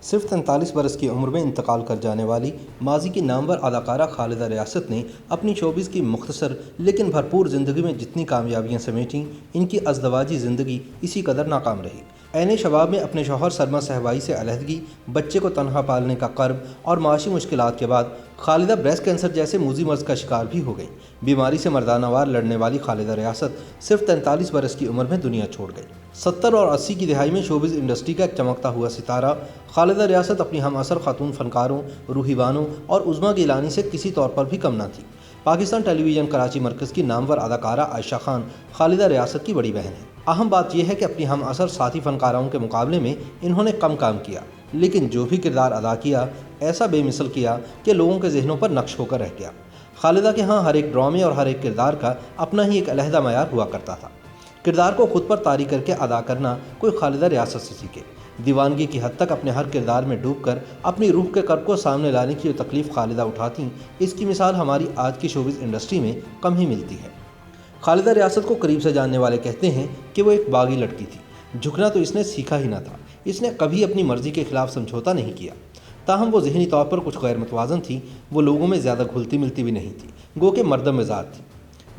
صرف 43 برس کی عمر میں انتقال کر جانے والی ماضی کی نامور اداکارہ خالدہ ریاست نے اپنی شوبز کی مختصر لیکن بھرپور زندگی میں جتنی کامیابیاں سمیٹیں، ان کی ازدواجی زندگی اسی قدر ناکام رہی۔ عین شباب میں اپنے شوہر سرما صہبائی سے علیحدگی، بچے کو تنہا پالنے کا کرب اور معاشی مشکلات کے بعد خالدہ بریسٹ کینسر جیسے موذی مرض کا شکار بھی ہو گئی۔ بیماری سے مردانہ وار لڑنے والی خالدہ ریاست صرف 43 برس کی عمر میں دنیا چھوڑ گئی۔ 70 اور 80 کی دہائی میں شوبز انڈسٹری کا ایک چمکتا ہوا ستارہ خالدہ ریاست اپنی ہم عصر خاتون فنکاروں، روحی بانو اور عظمیٰ گیلانی سے کسی طور پر بھی کم نہ تھی۔ پاکستان ٹیلی ویژن کراچی مرکز کی نامور اداکارہ عائشہ خان خالدہ ریاست کی بڑی بہن ہے۔ اہم بات یہ ہے کہ اپنی ہم عصر ساتھی فنکاراؤں کے مقابلے میں انہوں نے کم کام کیا، لیکن جو بھی کردار ادا کیا ایسا بے مثل کیا کہ لوگوں کے ذہنوں پر نقش ہو کر رہ گیا۔ خالدہ کے ہاں ہر ایک ڈرامے اور ہر ایک کردار کا اپنا ہی ایک علیحدہ معیار ہوا کرتا تھا۔ کردار کو خود پر طاری کر کے ادا کرنا کوئی خالدہ ریاست سے سیکھے۔ دیوانگی کی حد تک اپنے ہر کردار میں ڈوب کر اپنی روح کے کرب کو سامنے لانے کی جو تکلیف خالدہ اٹھاتیں، اس کی مثال ہماری آج کی شوبز انڈسٹری میں کم ہی ملتی ہے۔ خالدہ ریاست کو قریب سے جاننے والے کہتے ہیں کہ وہ ایک باغی لڑکی تھی۔ جھکنا تو اس نے سیکھا ہی نہ تھا۔ اس نے کبھی اپنی مرضی کے خلاف سمجھوتا نہیں کیا۔ تاہم وہ ذہنی طور پر کچھ غیر متوازن تھی۔ وہ لوگوں میں زیادہ گھلتی ملتی بھی نہیں تھی، گو کہ مردم مزاج تھی۔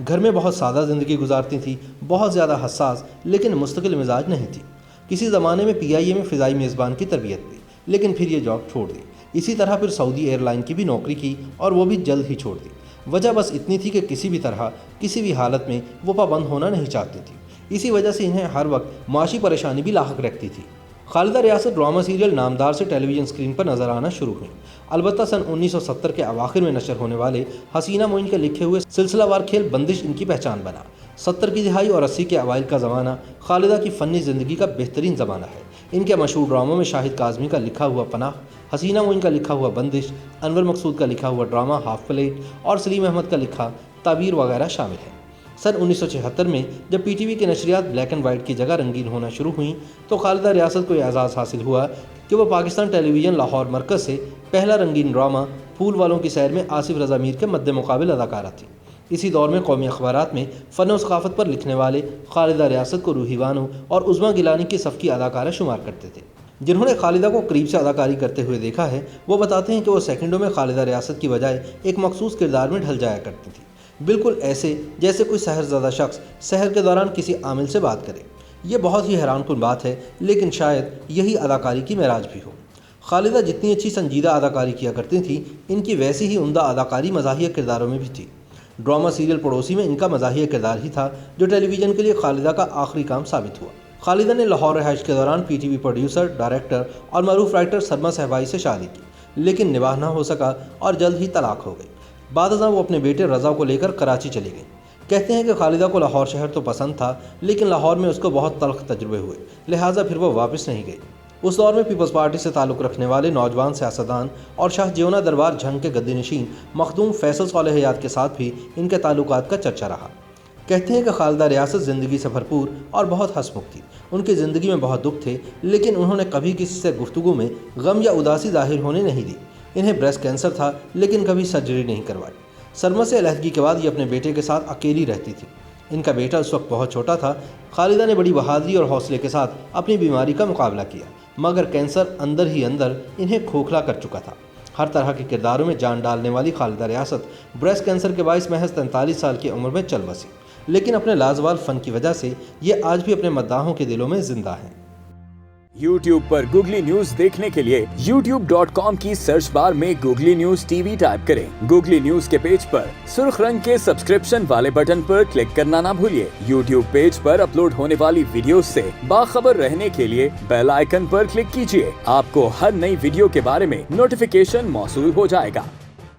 گھر میں بہت سادہ زندگی گزارتی تھی، بہت زیادہ حساس لیکن مستقل مزاج نہیں تھی۔ کسی زمانے میں PIA میں فضائی میزبان کی تربیت دی، لیکن پھر یہ جاب چھوڑ دی۔ اسی طرح پھر سعودی ایئر لائن کی بھی نوکری کی اور وہ بھی جلد ہی چھوڑ دی۔ وجہ بس اتنی تھی کہ کسی بھی طرح، کسی بھی حالت میں وہ پابند ہونا نہیں چاہتی تھی۔ اسی وجہ سے انہیں ہر وقت معاشی پریشانی بھی لاحق رکھتی تھی۔ خالدہ ریاست ڈرامہ سیریل نامدار سے ٹیلی ویژن اسکرین پر نظر آنا شروع ہوئیں۔ البتہ سن 1970 کے اواخر میں نشر ہونے والے حسینہ معین کے لکھے ہوئے سلسلہ وار کھیل بندش ان کی پہچان بنا۔ 70 کی دہائی اور 80 کے اوائل کا زمانہ خالدہ کی فنی زندگی کا بہترین زمانہ ہے۔ ان کے مشہور ڈراموں میں شاہد کاظمی کا لکھا ہوا پناہ، حسینہ معین کا لکھا ہوا بندش، انور مقصود کا لکھا ہوا ڈرامہ ہاف پلیٹ اور سلیم احمد کا لکھا تعبیر وغیرہ شامل ہیں۔ سن 1976 میں جب PTV کی نشریات بلیک اینڈ وائٹ کی جگہ رنگین ہونا شروع ہوئیں تو خالدہ ریاست کو یہ اعزاز حاصل ہوا کہ وہ پاکستان ٹیلی ویژن لاہور مرکز سے پہلا رنگین ڈرامہ پھول والوں کی سیر میں آصف رضا میر کے مد مقابل اداکارہ تھی۔ اسی دور میں قومی اخبارات میں فن و ثقافت پر لکھنے والے خالدہ ریاست کو روحی بانو اور عظمیٰ گیلانی کی صف کی اداکارہ شمار کرتے تھے۔ جنہوں نے خالدہ کو قریب سے اداکاری کرتے ہوئے دیکھا ہے وہ بتاتے ہیں کہ وہ سیکنڈوں میں خالدہ ریاست کی بجائے ایک مخصوص کردار میں ڈھل جایا کرتی تھی، بالکل ایسے جیسے کوئی سحر زدہ شخص سحر کے دوران کسی عامل سے بات کرے۔ یہ بہت ہی حیران کن بات ہے، لیکن شاید یہی اداکاری کی معراج بھی ہو۔ خالدہ جتنی اچھی سنجیدہ اداکاری کیا کرتی تھیں، ان کی ویسی ہی عمدہ اداکاری مزاحیہ کرداروں میں بھی تھی۔ ڈرامہ سیریل پڑوسی میں ان کا مزاحیہ کردار ہی تھا جو ٹیلی ویژن کے لیے خالدہ کا آخری کام ثابت ہوا۔ خالدہ نے لاہور رہائش کے دوران PTV پروڈیوسر، ڈائریکٹر اور معروف رائٹر سرما صہبائی سے شادی کی، لیکن نباہ نہ ہو سکا اور جلد ہی طلاق ہو گئی۔ بعد ازاں وہ اپنے بیٹے رضا کو لے کر کراچی چلی گئیں۔ کہتے ہیں کہ خالدہ کو لاہور شہر تو پسند تھا، لیکن لاہور میں اس کو بہت تلخ تجربے ہوئے، لہٰذا پھر وہ واپس نہیں گئی۔ اس دور میں پیپلز پارٹی سے تعلق رکھنے والے نوجوان سیاستدان اور شاہ جیونا دربار جھنگ کے گدی نشین مخدوم فیصل صالح حیات کے ساتھ بھی ان کے تعلقات کا چرچا رہا۔ کہتے ہیں کہ خالدہ ریاست زندگی سے بھرپور اور بہت ہنسمکھ تھی۔ ان کی زندگی میں بہت دکھ تھے، لیکن انہوں نے کبھی کسی سے گفتگو میں غم یا اداسی ظاہر ہونے نہیں دی۔ انہیں بریسٹ کینسر تھا، لیکن کبھی سرجری نہیں کروائی۔ سرما سے علیحدگی کے بعد یہ اپنے بیٹے کے ساتھ اکیلی رہتی تھی۔ ان کا بیٹا اس وقت بہت چھوٹا تھا۔ خالدہ نے بڑی بہادری اور حوصلے کے ساتھ اپنی بیماری کا مقابلہ کیا، مگر کینسر اندر ہی اندر انہیں کھوکھلا کر چکا تھا۔ ہر طرح کے کرداروں میں جان ڈالنے والی خالدہ ریاست بریسٹ کینسر کے باعث محض 43 سال کی عمر میں چل بسی، لیکن اپنے لازوال فن کی وجہ سے یہ آج بھی اپنے مداحوں کے دلوں میں زندہ ہیں۔ YouTube پر گوگلی نیوز دیکھنے کے لیے youtube.com کی سرچ بار میں گوگلی نیوز TV ٹائپ کریں۔ گوگلی نیوز کے پیج پر سرخ رنگ کے سبسکرپشن والے بٹن پر کلک کرنا نہ بھولیے۔ YouTube پیج پر اپلوڈ ہونے والی ویڈیوز سے باخبر رہنے کے لیے بیل آئیکن پر کلک کیجیے۔ آپ کو ہر نئی ویڈیو کے بارے میں نوٹیفیکیشن موصول ہو جائے گا۔